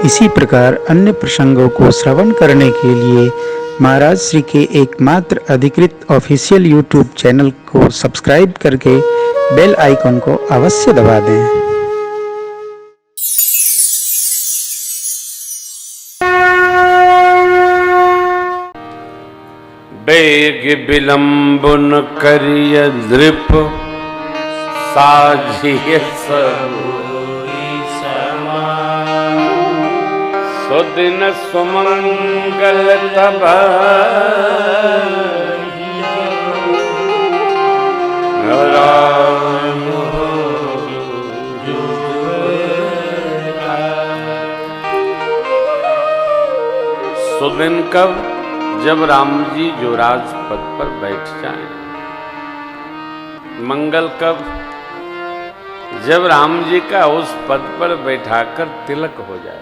इसी प्रकार अन्य प्रसंगों को श्रवण करने के लिए महाराज श्री के एकमात्र अधिकृत ऑफिशियल यूट्यूब चैनल को सब्सक्राइब करके बेल आइकन को अवश्य दबा दें। बेग विलंबन करिय दृप साझिय सुदिन सुमंगल तब सुदिन कब, जब राम जी जो राजपद पर बैठ जाएं। मंगल कब, जब राम जी का उस पद पर बैठाकर तिलक हो जाए।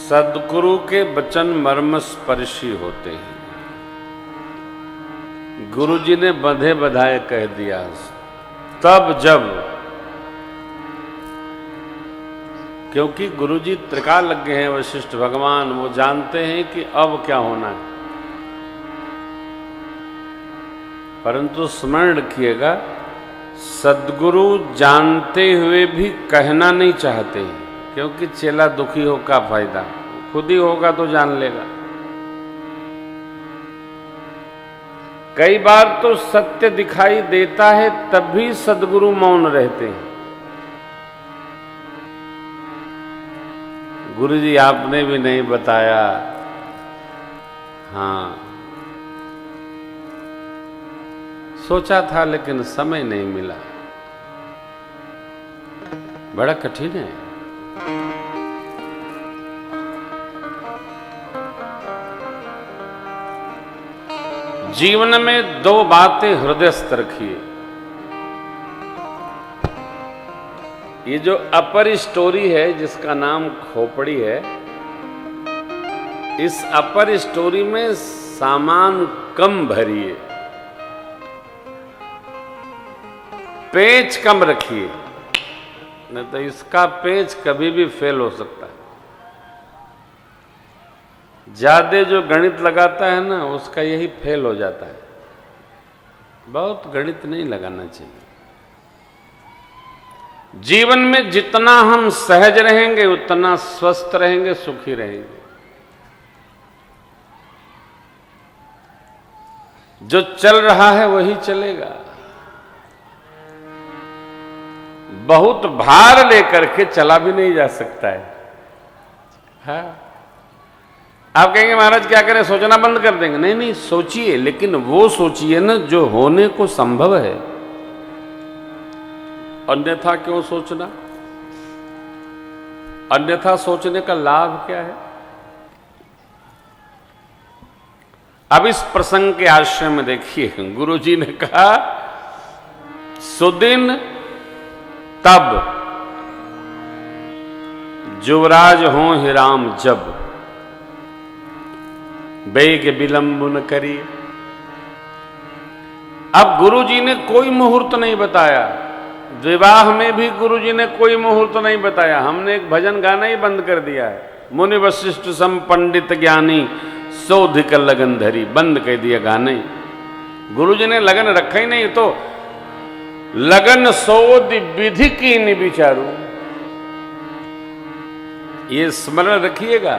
सद्गुरु के वचन मर्म स्पर्शी होते हैं। गुरु जी ने बंधे बधाए कह दिया तब जब, क्योंकि गुरु जी त्रिकालज्ञ हैं वशिष्ठ भगवान, वो जानते हैं कि अब क्या होना है। परंतु स्मरण रखिएगा, सद्गुरु जानते हुए भी कहना नहीं चाहते, क्योंकि चेला दुखी हो का फायदा, खुद ही होगा तो जान लेगा। कई बार तो सत्य दिखाई देता है तब भी सद्गुरु मौन रहते हैं। गुरु जी आपने भी नहीं बताया। हाँ, सोचा था लेकिन समय नहीं मिला। बड़ा कठिन है। जीवन में दो बातें हृदयस्थ रखिए। ये जो अपर स्टोरी है जिसका नाम खोपड़ी है, इस अपर स्टोरी में सामान कम भरिए, पेच कम रखिए, नहीं तो इसका पेच कभी भी फेल हो सकता है। ज्यादा जो गणित लगाता है ना, उसका यही फेल हो जाता है। बहुत गणित नहीं लगाना चाहिए। जीवन में जितना हम सहज रहेंगे उतना स्वस्थ रहेंगे, सुखी रहेंगे। जो चल रहा है वही चलेगा। बहुत भार लेकर के चला भी नहीं जा सकता है। हाँ? आप कहेंगे महाराज क्या करें, सोचना बंद कर देंगे? नहीं नहीं, सोचिए, लेकिन वो सोचिए ना जो होने को संभव है। अन्यथा क्यों सोचना? अन्यथा सोचने का लाभ क्या है? अब इस प्रसंग के आश्रय में देखिए, गुरु जी ने कहा सुदिन तब युवराज हों ही राम जब, बेग विलंब न करिए। अब गुरु जी ने कोई मुहूर्त नहीं बताया। विवाह में भी गुरु जी ने कोई मुहूर्त नहीं बताया। हमने एक भजन गाना ही बंद कर दिया है, मुनि वशिष्ठ सम पंडित ज्ञानी सोधिक लगन धरी, बंद कर दिया गाने। गुरु जी ने लगन रखा ही नहीं, तो लगन सोध विधि की नि विचारू। ये स्मरण रखिएगा,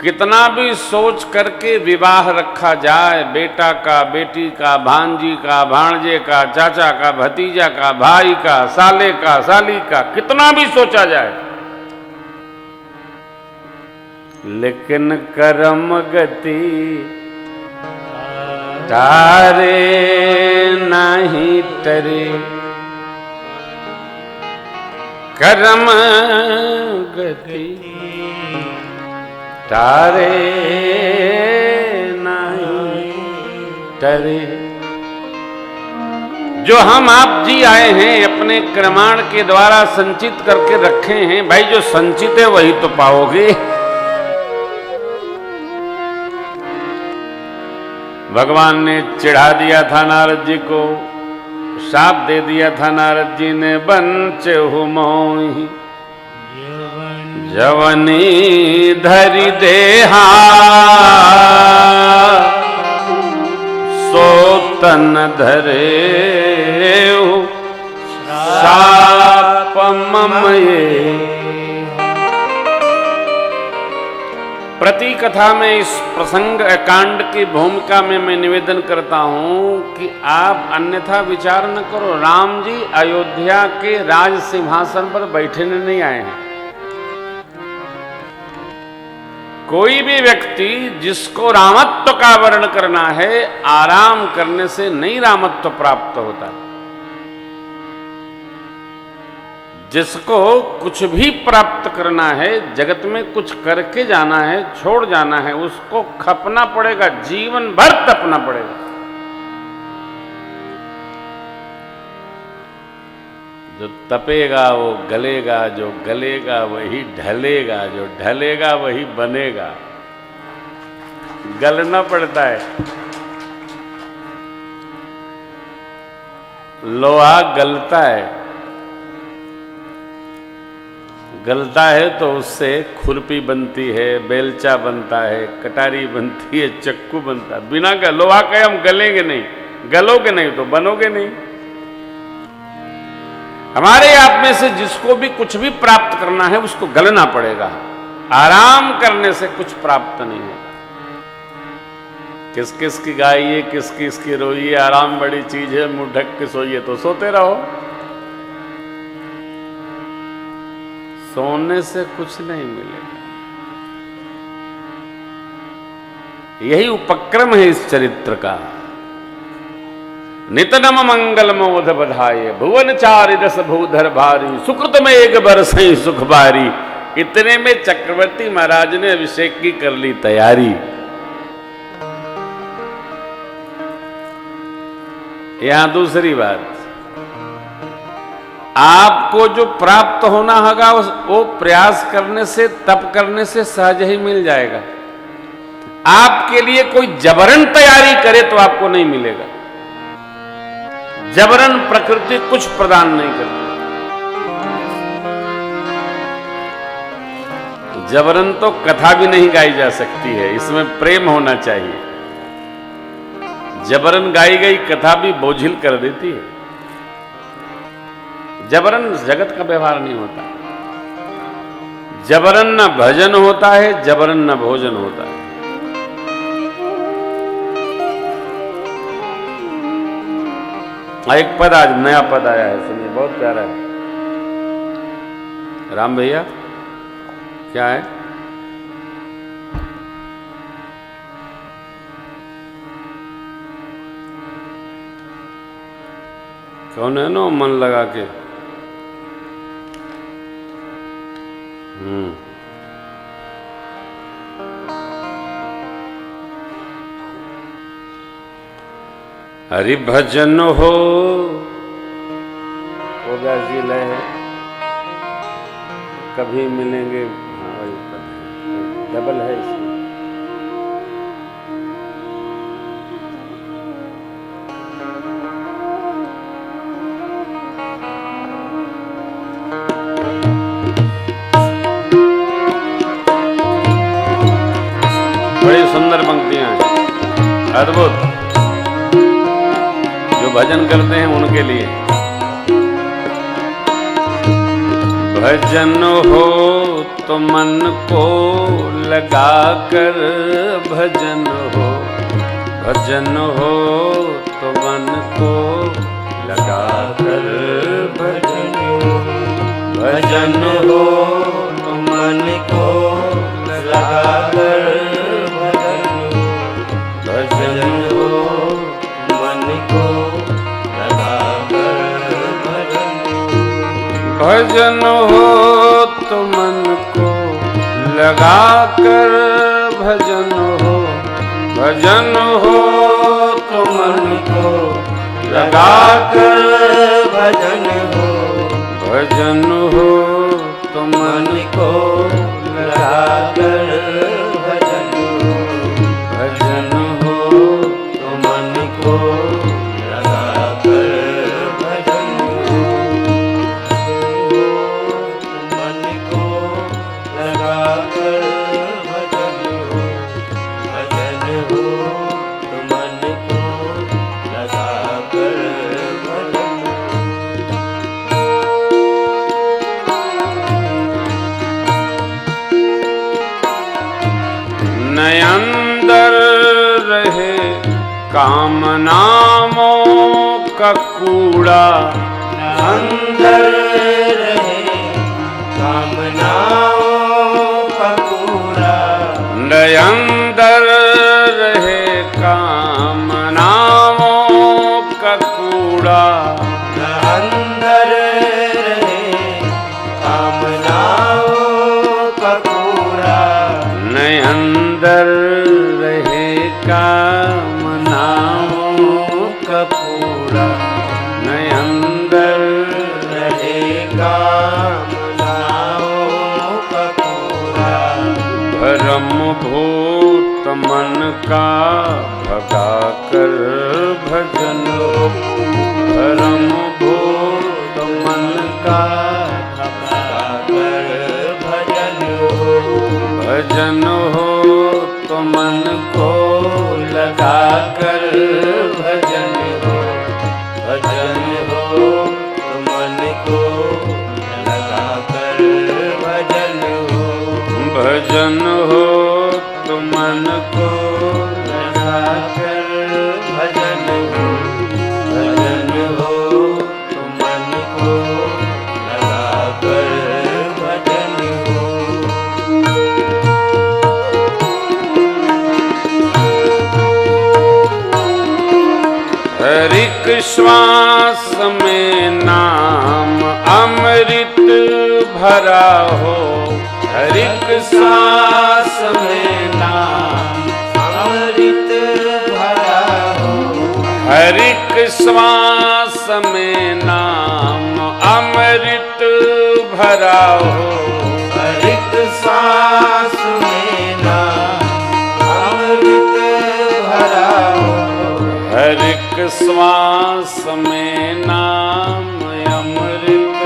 कितना भी सोच करके विवाह रखा जाए, बेटा का, बेटी का, भांजी का, भांजे का, चाचा का, भतीजा का, भाई का, साले का, साली का, कितना भी सोचा जाए, लेकिन कर्म गति तारे नहीं तरे। कर्म गति तारे नहीं तरे। जो हम आप जी आए हैं अपने क्रमाण के द्वारा संचित करके रखे हैं, भाई जो संचित है वही तो पाओगे। भगवान ने चिढ़ा दिया था नारद जी को, शाप दे दिया था नारद जी ने, बंचे हु मोहि जवनी धरि देहा, सो तन धरे शाप मम ये। प्रति कथा में इस प्रसंग कांड की भूमिका में मैं निवेदन करता हूं कि आप अन्यथा विचार न करो। राम जी अयोध्या के राज सिंहासन पर बैठने नहीं आए हैं। कोई भी व्यक्ति जिसको रामत्व का वर्ण करना है, आराम करने से नहीं रामत्व प्राप्त होता। जिसको कुछ भी प्राप्त करना है, जगत में कुछ करके जाना है, छोड़ जाना है, उसको खपना पड़ेगा, जीवन भर तपना पड़ेगा। जो तपेगा वो गलेगा, जो गलेगा वही ढलेगा, जो ढलेगा वही बनेगा। गलना पड़ता है। लोहा गलता है, गलता है तो उससे खुरपी बनती है, बेलचा बनता है, कटारी बनती है, चक्कू बनता है। बिना लोहा के हम गलेंगे नहीं, गलोगे नहीं तो बनोगे नहीं। हमारे आप में से जिसको भी कुछ भी प्राप्त करना है उसको गलना पड़ेगा। आराम करने से कुछ प्राप्त नहीं होगा। किस किस की गाइए, किस किस की रोइए, आराम बड़ी चीज है, मुंह ढक के सोइए तो सोते रहो। सोने से कुछ नहीं मिलेगा। यही उपक्रम है इस चरित्र का। नितनम मंगल मोध बधाये, भुवन चारि दस भूधर भारी, सुकृत में एक बरस सुख बारी। इतने में चक्रवर्ती महाराज ने अभिषेक की कर ली तैयारी। यहां दूसरी बात, आपको जो प्राप्त होना होगा वो प्रयास करने से, तप करने से सहज ही मिल जाएगा। आपके लिए कोई जबरन तैयारी करे तो आपको नहीं मिलेगा। जबरन प्रकृति कुछ प्रदान नहीं करती। जबरन तो कथा भी नहीं गाई जा सकती है, इसमें प्रेम होना चाहिए। जबरन गाई गई कथा भी बोझिल कर देती है। जबरन जगत का व्यवहार नहीं होता। जबरन न भजन होता है, जबरन न भोजन होता है। एक पद, आज नया पद आया है, सुनिए, बहुत प्यारा है। राम भैया क्या है? कौन है ना मन लगा के? हरि भजन हो, वो व्यास जी लय है, कभी मिलेंगे। हाँ वही डबल है इसमें। बड़ी सुंदर पंक्तियां हैं, अद्भुत। जो भजन करते हैं उनके लिए। भजन हो तो मन को लगा कर, भजन हो, भजन हो तो मन को लगा कर, भजन हो, भजन हो तो मन को लगा कर, भजन हो मन को लगा कर, भजन हो तो मन को लगा कर, भजन हो, भजन हो तो मन को लगा कर, भजन हो, भजन हो तो मन को लगा कर, भजन हो, भजन हो तो मन को लगा कर, कामनाओं का कूड़ा अंदर रहे, कामनाओं का कूड़ा अंदर रहे, कामनाओं का कूड़ा अंदर रहे, कामनाओं का कूड़ा नहीं अंदर रहे, कामनाओं का कूड़ा नहीं अंदर रहे, कामनाओं का कूड़ा भरम भूत मन का भगा कर भजन, भरम भूत मन का भगा कर भजन हो, भजन हो तो मन को लगा कर भजन हो, भजन हो तो मन को लगा कर भजन हो, भजन हो तो मन को लगा कर भजन हो, भजन हो तो मन को लगा कर भजन हो। हर एक श्वास में नाम अमृत भरा हो, हर एक सांस में नाम अमृत भरा हो, हर एक श्वास में नाम अमृत भरा हो, हर एक सांस में नाम अमृत भरा हो, हर एक श्वास में नाम अमृत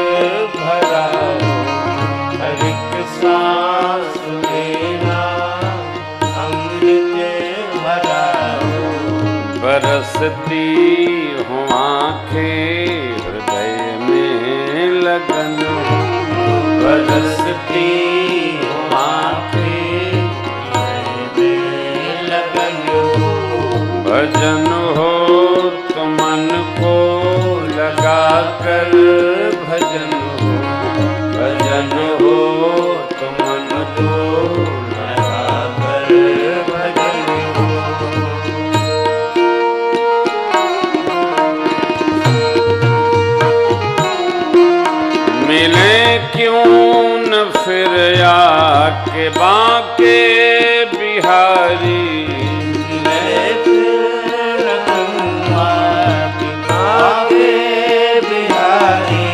भरा हो, हर एक सांस में नाम अमृत भरा हो, बरसती हो आँखें हृदय में लगन, बरसती हो आँखें हृदय में लगन हो, भजन हो तो मन को लगा कर भजन हो, भजन हो तो मन को लगा कर भजन हो। मिले क्यों न फिर आके बांके बिहारी, मैं फिर रखूँगा कि बांके बिहारी,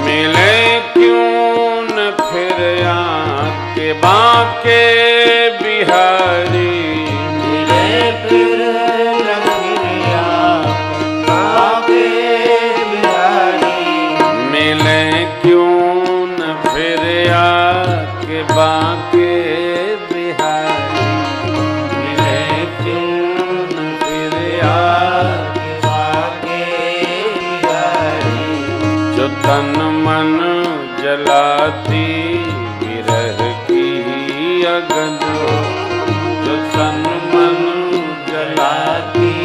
मिले क्यों न फिर आके बांके बिहारी, मिले फिर रखिया बांके बिहारी, मिले क्यों न फिर आके बांके बिहारी, मिले क्यों न फिर आके बांके बिहारी, जो तन मन जलाती विरह की अगन, जो तन मन जलाती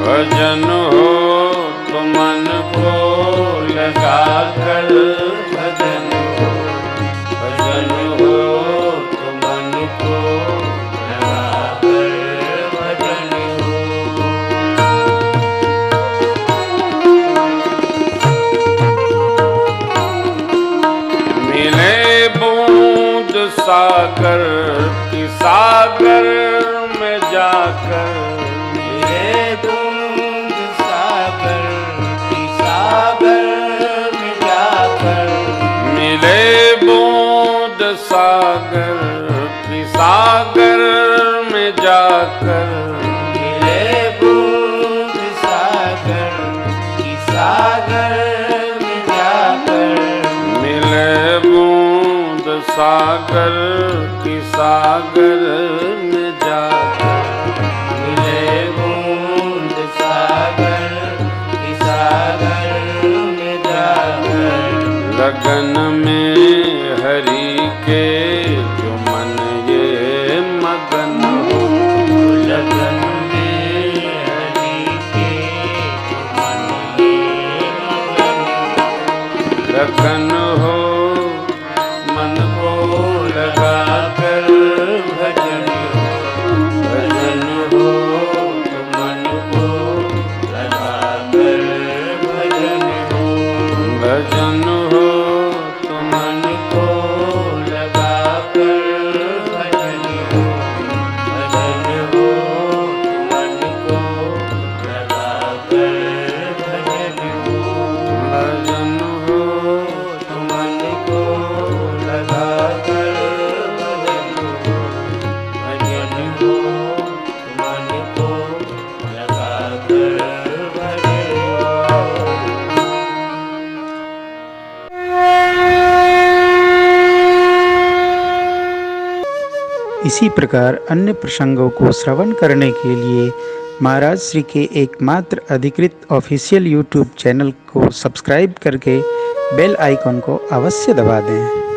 भजन हो तो मन को लगा कर भजन हो, भजन हो तो मन को लगा कर भजन हो। मिले बूंद सागर की सागर में जाकर, मिले बूंद सागर की सागर में जाकर, मिले बूंद सागर की सागर में जाकर, मिले बूंद सागर की सागर में जाकर, मिले बूंद सागर की सागर में जाकर, मिले बूंद सागर की सागर में जाकर, लगन में हरि के जो मन ये मगन, इसी प्रकार अन्य प्रसंगों को श्रवण करने के लिए महाराज श्री के एकमात्र अधिकृत ऑफिशियल यूट्यूब चैनल को सब्सक्राइब करके बेल आइकन को अवश्य दबा दें।